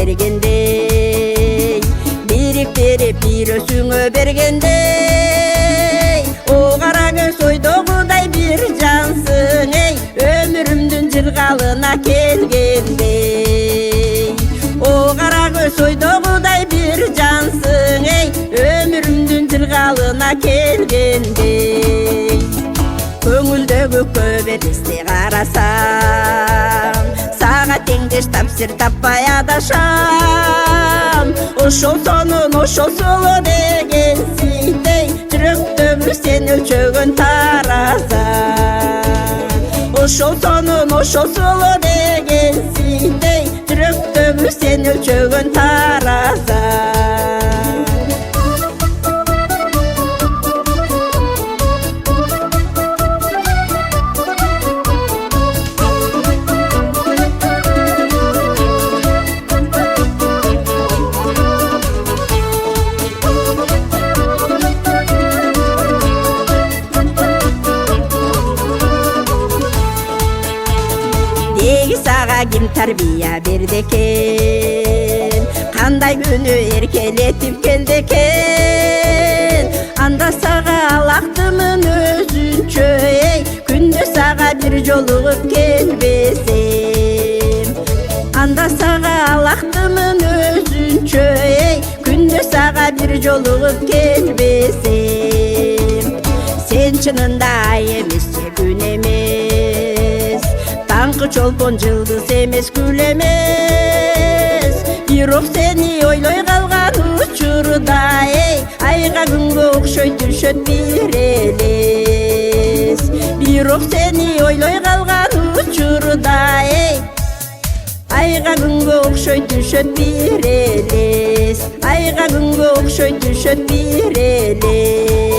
бергендей бириктирип бир өзүңө бергендей о кара көз ойдогудай бир жансың эй өмүрүмдүн жыргалына келгендей о кара көз ойдогудай бир жансың эй өмүрүмдүн жыргалына келгендей көңүлдө көккө беристе карасам сага теңдеш тапсыр таппай адашам ошол сонун ошол соло дегенсиндей жүрөктөгү сен өлчөгөн таразан ошол сонун ошол соло дегенсиндей жүрөктөгү сен өлчөгөн таразан сага ким тарбия берди экен кандай күнү эркелетип келди экен анда сага алактымын өзүнчө эй күндө сага бир жолугуп келбесем анда сага алактымын өзүнчө эй күндө сага бир жолугуп келбесем сен чынында ай эмес же күн эмес таңкы чолпон жылдыз эмес гүл эмес бирок сени ойлой калган учурда эй айга күнгө окшойт түшөт бир элес бирок сени ойлой калган учурда эй айга күнгө окшойт түшөт бир элес айга күнгө окшойт түшөт бир элес